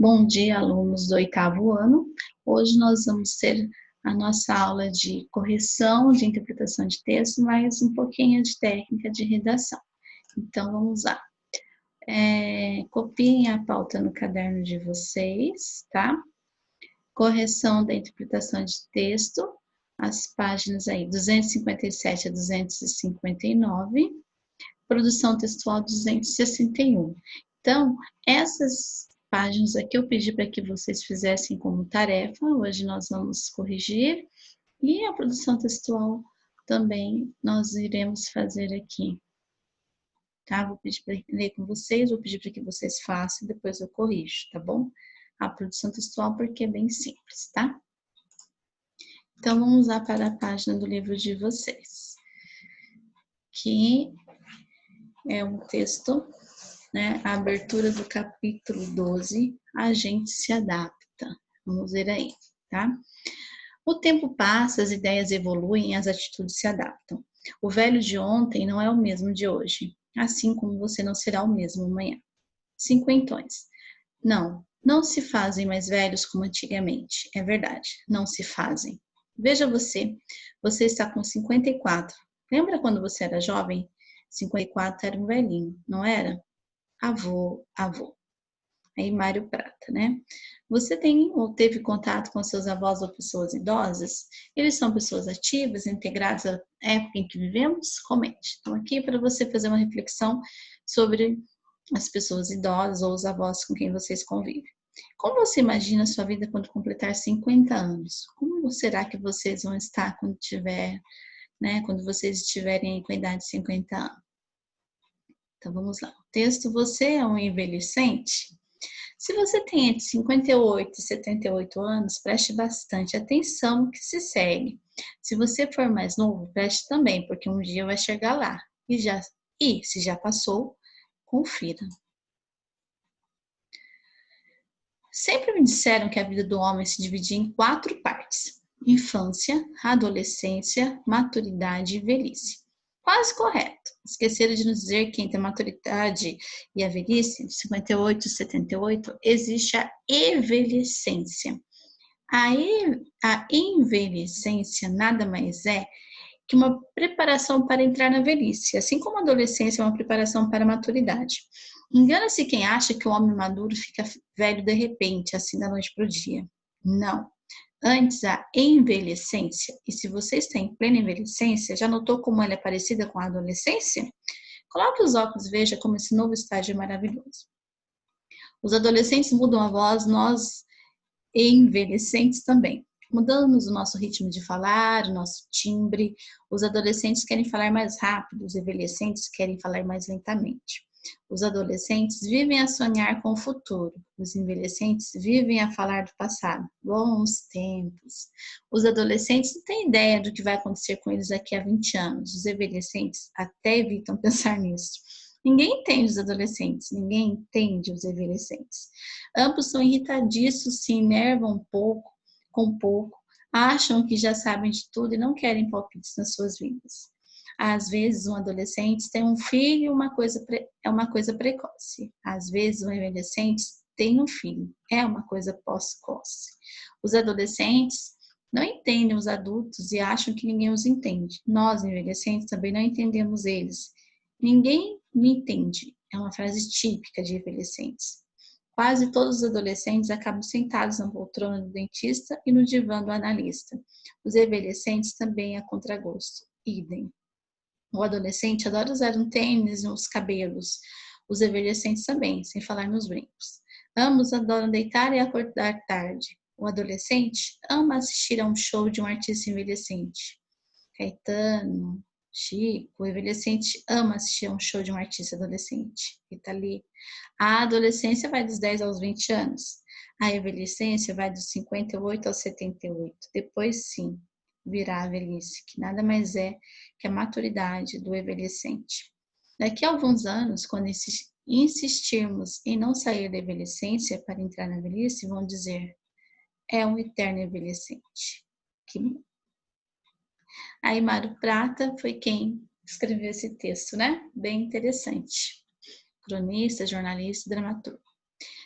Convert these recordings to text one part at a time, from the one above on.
Bom dia, alunos do 8º ano. Hoje nós vamos ter a nossa aula de correção, de interpretação de texto, mais um pouquinho de técnica de redação. Então, vamos lá. Copiem a pauta no caderno de vocês, tá? Correção da interpretação de texto, as páginas aí 257 a 259, produção textual 261. Então, essas páginas aqui eu pedi para que vocês fizessem como tarefa, hoje nós vamos corrigir, e a produção textual também nós iremos fazer aqui, tá? Vou pedir para ler com vocês, vou pedir para que vocês façam, depois eu corrijo, tá bom? A produção textual porque é bem simples, tá? Então, vamos lá para a página do livro de vocês, que é um texto, né? A abertura do capítulo 12, a gente se adapta. Vamos ver aí, tá? O tempo passa, as ideias evoluem, as atitudes se adaptam. O velho de ontem não é o mesmo de hoje, assim como você não será o mesmo amanhã. Cinquentões. Não se fazem mais velhos como antigamente. É verdade, não se fazem. Veja você está com 54. Lembra quando você era jovem? 54 era um velhinho, não era? Avô. Aí Mário Prata, né? Você tem ou teve contato com seus avós ou pessoas idosas? Eles são pessoas ativas, integradas à época em que vivemos? Comente. Então, aqui é para você fazer uma reflexão sobre as pessoas idosas ou os avós com quem vocês convivem. Como você imagina a sua vida quando completar 50 anos? Como será que vocês vão estar quando tiver, né? Quando vocês estiverem com a idade de 50 anos? Então, vamos lá. O texto, você é um envelhecente? Se você tem entre 58 e 78 anos, preste bastante atenção no que se segue. Se você for mais novo, preste também, porque um dia vai chegar lá. E se já passou, confira. Sempre me disseram que a vida do homem se dividia em 4 partes: infância, adolescência, maturidade e velhice. Quase correto. Esqueceram de nos dizer que entre a maturidade e a velhice, de 58 e 78, existe a envelhecência. A envelhecência nada mais é que uma preparação para entrar na velhice, assim como a adolescência é uma preparação para a maturidade. Engana-se quem acha que o homem maduro fica velho de repente, assim da noite para o dia. Não. Antes, a envelhecência, e se você está em plena envelhecência, já notou como ela é parecida com a adolescência? Coloque os óculos e veja como esse novo estágio é maravilhoso. Os adolescentes mudam a voz, nós envelhecentes também. Mudamos o nosso ritmo de falar, o nosso timbre. Os adolescentes querem falar mais rápido, os envelhecentes querem falar mais lentamente. Os adolescentes vivem a sonhar com o futuro, os envelhecentes vivem a falar do passado. Bons tempos. Os adolescentes não têm ideia do que vai acontecer com eles daqui a 20 anos. Os envelhecentes até evitam pensar nisso. Ninguém entende os adolescentes, ninguém entende os envelhecentes. Ambos são irritadiços, se enervam com pouco, acham que já sabem de tudo e não querem palpites nas suas vidas. Às vezes, um adolescente tem um filho, é uma coisa precoce. Às vezes, um envelhecente tem um filho, é uma coisa pós-coce. Os adolescentes não entendem os adultos e acham que ninguém os entende. Nós, envelhecentes, também não entendemos eles. Ninguém me entende. É uma frase típica de envelhecentes. Quase todos os adolescentes acabam sentados na poltrona do dentista e no divã do analista. Os envelhecentes também a contragosto. Idem. O adolescente adora usar um tênis nos cabelos. Os envelhecentes também, sem falar nos brincos. Ambos adoram deitar e acordar tarde. O adolescente ama assistir a um show de um artista envelhecente. Caetano, Chico, o envelhecente ama assistir a um show de um artista adolescente. Rita Lee. A adolescência vai dos 10 aos 20 anos. A envelhecência vai dos 58 aos 78. Depois, sim, virá a velhice, que nada mais é que a maturidade do envelhecente. Daqui a alguns anos, quando insistirmos em não sair da envelhecência para entrar na velhice, vão dizer: é um eterno envelhecente. Aí Mário Prata foi quem escreveu esse texto, né? Bem interessante. Cronista, jornalista, dramaturgo.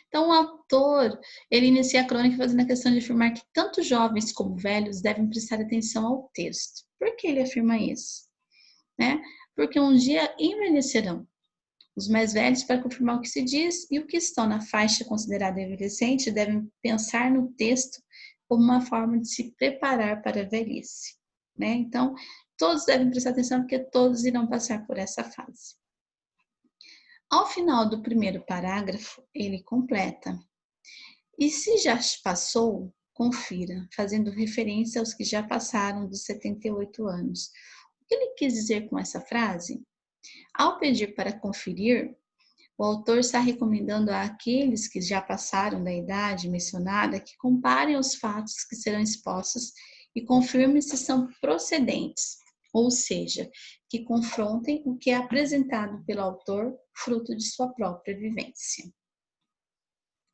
Então, o autor, ele inicia a crônica fazendo a questão de afirmar que tanto jovens como velhos devem prestar atenção ao texto. Por que ele afirma isso? Né? Porque um dia envelhecerão. Os mais velhos, para confirmar o que se diz, e o que estão na faixa considerada envelhecente devem pensar no texto como uma forma de se preparar para a velhice. Né? Então, todos devem prestar atenção porque todos irão passar por essa fase. Ao final do primeiro parágrafo, ele completa: e se já passou, confira, fazendo referência aos que já passaram dos 78 anos. O que ele quis dizer com essa frase? Ao pedir para conferir, o autor está recomendando àqueles que já passaram da idade mencionada que comparem os fatos que serão expostos e confirmem se são procedentes, ou seja, que confrontem o que é apresentado pelo autor, fruto de sua própria vivência.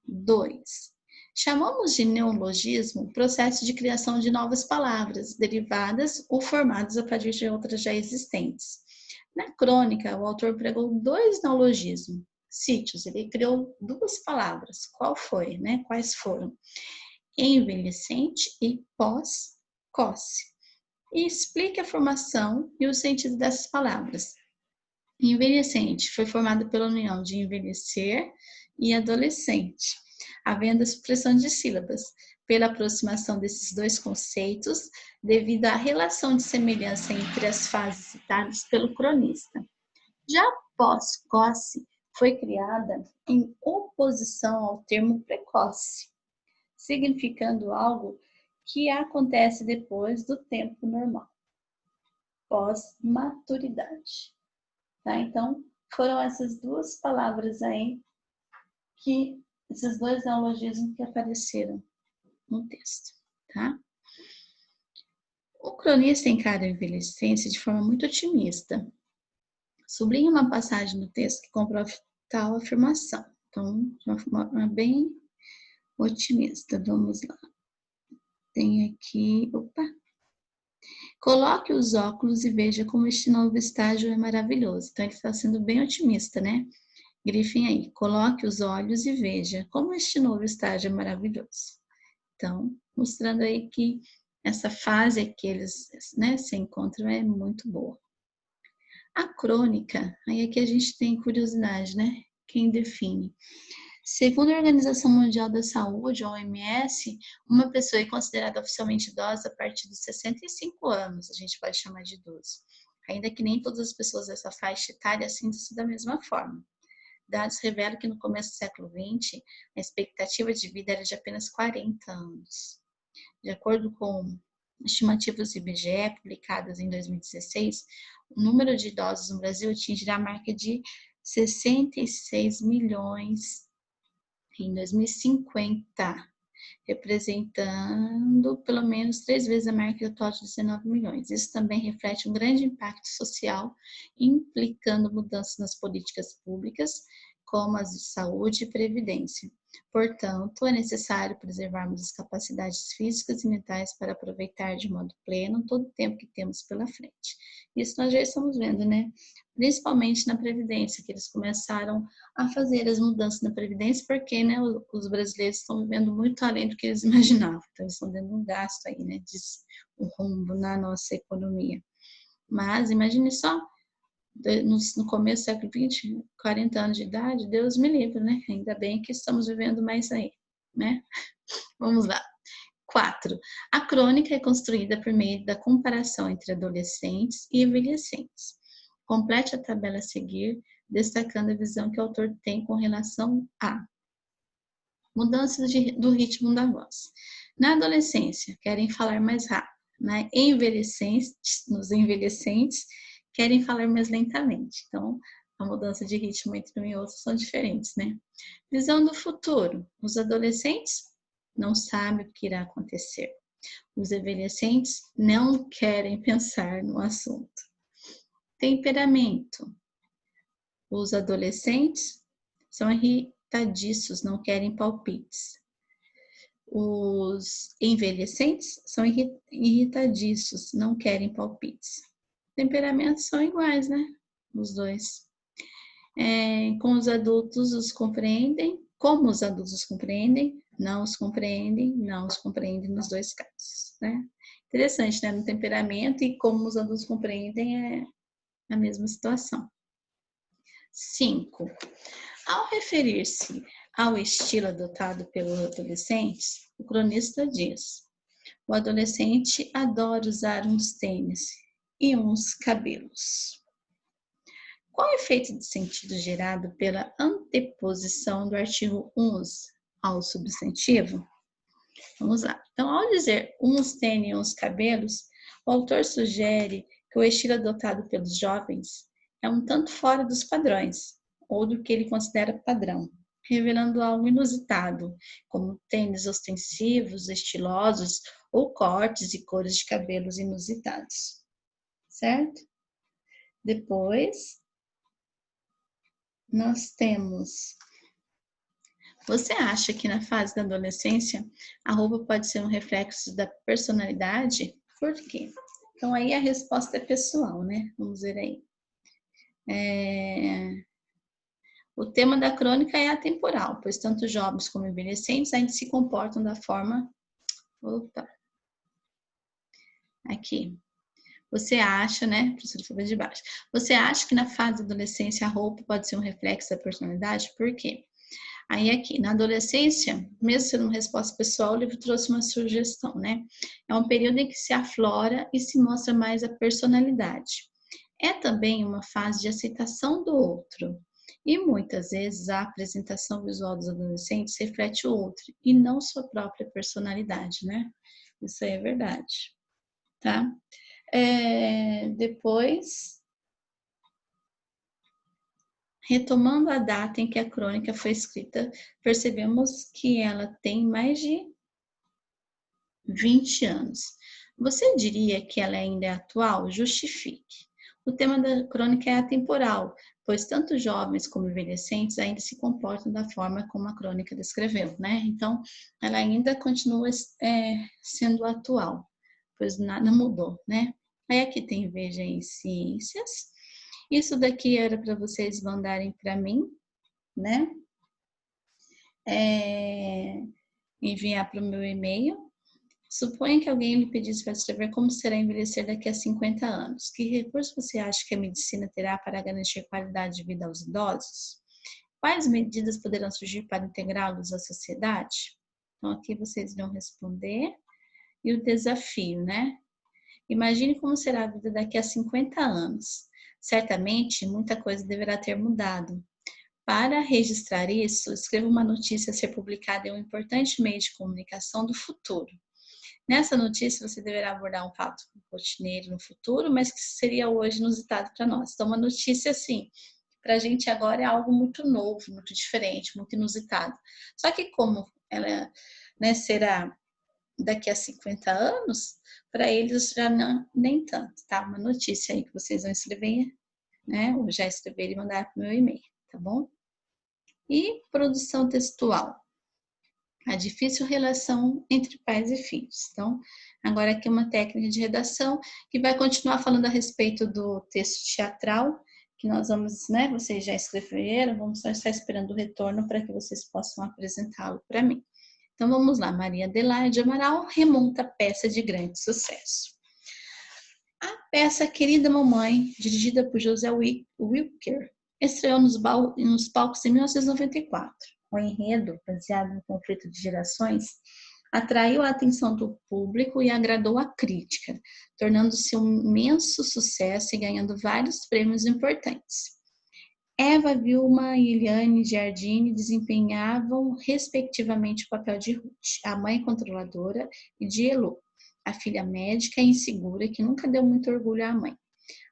2. Chamamos de neologismo o processo de criação de novas palavras, derivadas ou formadas a partir de outras já existentes. Na crônica, o autor pregou 2 neologismos. Sítios, ele criou 2 palavras. Quais foram? Envelhecente e pós-coce. E explique a formação e o sentido dessas palavras. Envelhecente foi formado pela união de envelhecer e adolescente, havendo a supressão de sílabas, pela aproximação desses 2 conceitos, devido à relação de semelhança entre as fases citadas pelo cronista. Já pós-coce foi criada em oposição ao termo precoce, significando algo que acontece depois do tempo normal, pós-maturidade. Tá? Então, foram essas 2 palavras aí, esses 2 neologismos que apareceram no texto. Tá? O cronista encara a envelhecência de forma muito otimista. Sublinha uma passagem do texto que comprova tal afirmação. Então, de uma forma bem otimista. Vamos lá. Tem aqui, Coloque os óculos e veja como este novo estágio é maravilhoso. Então, ele está sendo bem otimista, né? Grifem aí. Coloque os olhos e veja como este novo estágio é maravilhoso. Então, mostrando aí que essa fase que eles, né, se encontram é muito boa. A crônica, aí aqui a gente tem curiosidade, né? Quem define? Segundo a Organização Mundial da Saúde, a OMS, uma pessoa é considerada oficialmente idosa a partir dos 65 anos, a gente pode chamar de idoso. Ainda que nem todas as pessoas dessa faixa etária sintam-se da mesma forma. Dados revelam que no começo do século XX, a expectativa de vida era de apenas 40 anos. De acordo com estimativas do IBGE, publicadas em 2016, o número de idosos no Brasil atingirá a marca de 66 milhões em 2050, representando pelo menos 3 vezes a marca atual de 19 milhões. Isso também reflete um grande impacto social, implicando mudanças nas políticas públicas, como as de saúde e previdência. Portanto, é necessário preservarmos as capacidades físicas e mentais para aproveitar de modo pleno todo o tempo que temos pela frente. Isso nós já estamos vendo, né? Principalmente na Previdência, que eles começaram a fazer as mudanças na Previdência, porque, né, os brasileiros estão vivendo muito além do que eles imaginavam. Então, eles estão dando um gasto aí, né, de um rombo na nossa economia. Mas, imagine só, no começo do século XX, 40 anos de idade, Deus me livre, né? Ainda bem que estamos vivendo mais aí, né? Vamos lá. 4. A crônica é construída por meio da comparação entre adolescentes e envelhecentes. Complete a tabela a seguir, destacando a visão que o autor tem com relação a mudanças do ritmo da voz. Na adolescência, querem falar mais rápido. Nos envelhecentes, querem falar mais lentamente. Então, a mudança de ritmo entre um e outro são diferentes, né? Visão do futuro. Os adolescentes não sabem o que irá acontecer. Os envelhecentes não querem pensar no assunto. Temperamento. Os adolescentes são irritadiços, não querem palpites. Os envelhecentes são irritadiços, não querem palpites. Temperamentos são iguais, né? Os 2. Com os adultos, os compreendem, Como os adultos os compreendem? Não os compreendem, não os compreendem nos dois casos, né? Interessante, né? No temperamento e como os adultos compreendem é a mesma situação. 5. Ao referir-se ao estilo adotado pelos adolescentes, o cronista diz: o adolescente adora usar uns tênis e uns cabelos. Qual é o efeito de sentido gerado pela anteposição do artigo uns ao substantivo? Vamos lá. Então, ao dizer uns tênis e uns cabelos, o autor sugere que o estilo adotado pelos jovens é um tanto fora dos padrões, ou do que ele considera padrão, revelando algo inusitado, como tênis ostensivos, estilosos, ou cortes e cores de cabelos inusitados. Certo? Depois, nós temos: você acha que na fase da adolescência a roupa pode ser um reflexo da personalidade? Por quê? Então aí a resposta é pessoal, né? Vamos ver aí. O tema da crônica é atemporal, pois tanto jovens como envelhecentes ainda se comportam da forma... Opa! Aqui. Você acha, né? Professora foi de baixo. Você acha que na fase da adolescência a roupa pode ser um reflexo da personalidade? Por quê? Aí aqui, na adolescência, mesmo sendo uma resposta pessoal, o livro trouxe uma sugestão, né? É um período em que se aflora e se mostra mais a personalidade. É também uma fase de aceitação do outro. E muitas vezes a apresentação visual dos adolescentes reflete o outro e não sua própria personalidade, né? Isso aí é verdade, tá? Depois, retomando a data em que a crônica foi escrita, percebemos que ela tem mais de 20 anos. Você diria que ela ainda é atual? Justifique. O tema da crônica é atemporal, pois tanto jovens como envelhecentes ainda se comportam da forma como a crônica descreveu, né? Então, ela ainda continua sendo atual, pois nada mudou, né? Aí aqui tem Veja em Ciências. Isso daqui era para vocês mandarem para mim, né? Enviar para o meu e-mail. Suponha que alguém lhe pedisse para escrever como será envelhecer daqui a 50 anos. Que recurso você acha que a medicina terá para garantir qualidade de vida aos idosos? Quais medidas poderão surgir para integrá-los à sociedade? Então, aqui vocês irão responder. E o desafio, né? Imagine como será a vida daqui a 50 anos. Certamente, muita coisa deverá ter mudado. Para registrar isso, escreva uma notícia a ser publicada em um importante meio de comunicação do futuro. Nessa notícia, você deverá abordar um fato rotineiro no futuro, mas que seria hoje inusitado para nós. Então, uma notícia, assim, para a gente agora é algo muito novo, muito diferente, muito inusitado. Só que como ela, né, será daqui a 50 anos, para eles já não, nem tanto, tá? Uma notícia aí que vocês vão escrever, né? Ou já escrever e mandar para o meu e-mail, tá bom? E produção textual. A difícil relação entre pais e filhos. Então, agora aqui uma técnica de redação que vai continuar falando a respeito do texto teatral, que nós vamos, né? Vocês já escreveram, vamos só estar esperando o retorno para que vocês possam apresentá-lo para mim. Então, vamos lá. Maria Adelaide Amaral remonta a peça de grande sucesso. A peça Querida Mamãe, dirigida por José Wilker, estreou nos palcos em 1994. O enredo, baseado no conflito de gerações, atraiu a atenção do público e agradou a crítica, tornando-se um imenso sucesso e ganhando vários prêmios importantes. Eva Vilma e Eliane Giardini desempenhavam, respectivamente, o papel de Ruth, a mãe controladora, e de Elo, a filha médica e insegura que nunca deu muito orgulho à mãe.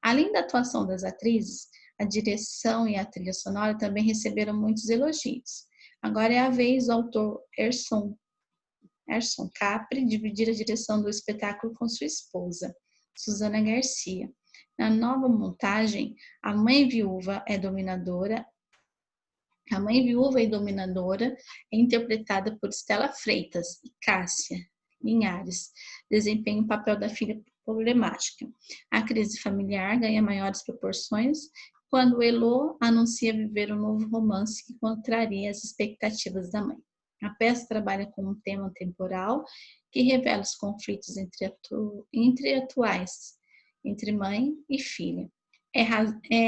Além da atuação das atrizes, a direção e a trilha sonora também receberam muitos elogios. Agora é a vez do autor Erson Capri dividir a direção do espetáculo com sua esposa, Susana Garcia. Na nova montagem, a mãe viúva e dominadora é interpretada por Estela Freitas e Cássia Linhares, desempenha o papel da filha problemática. A crise familiar ganha maiores proporções quando Elô anuncia viver um novo romance que contraria as expectativas da mãe. A peça trabalha com um tema temporal que revela os conflitos entre mãe e filha. É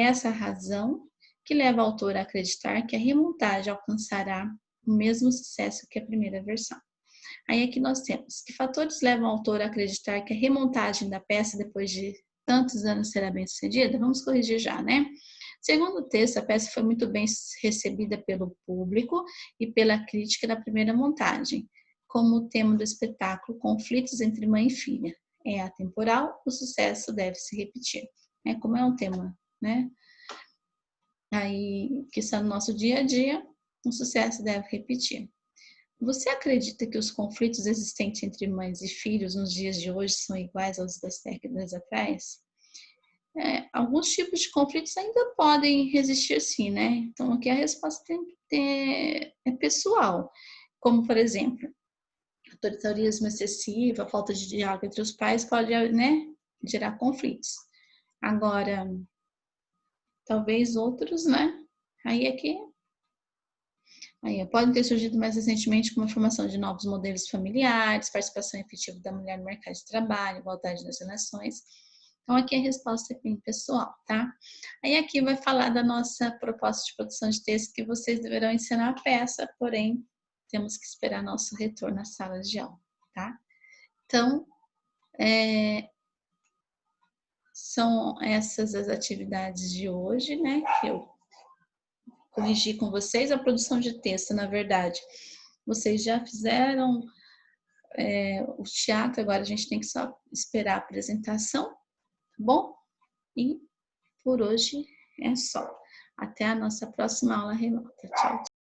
essa a razão que leva a autora a acreditar que a remontagem alcançará o mesmo sucesso que a primeira versão. Aí aqui nós temos que fatores levam a autora a acreditar que a remontagem da peça depois de tantos anos será bem sucedida? Vamos corrigir já, né? Segundo o texto, a peça foi muito bem recebida pelo público e pela crítica da primeira montagem, como o tema do espetáculo Conflitos entre Mãe e Filha. É atemporal, o sucesso deve se repetir. Como é um tema, né? Aí, que está no nosso dia a dia, o sucesso deve repetir. Você acredita que os conflitos existentes entre mães e filhos nos dias de hoje são iguais aos das décadas atrás? Alguns tipos de conflitos ainda podem existir sim, né? Então, aqui a resposta é pessoal. Como, por exemplo, autoritarismo excessivo, a falta de diálogo entre os pais pode, né, gerar conflitos. Agora, talvez outros, né? Podem ter surgido mais recentemente com a formação de novos modelos familiares, participação efetiva da mulher no mercado de trabalho, igualdade nas relações. Então, aqui a resposta é bem pessoal, tá? Aí aqui vai falar da nossa proposta de produção de texto que vocês deverão ensinar a peça, porém, temos que esperar nosso retorno às salas de aula, tá? Então, são essas as atividades de hoje, né? Que eu corrigi com vocês. A produção de texto, na verdade, vocês já fizeram o teatro, agora a gente tem que só esperar a apresentação, tá bom? E por hoje é só. Até a nossa próxima aula remota. Tchau, tchau.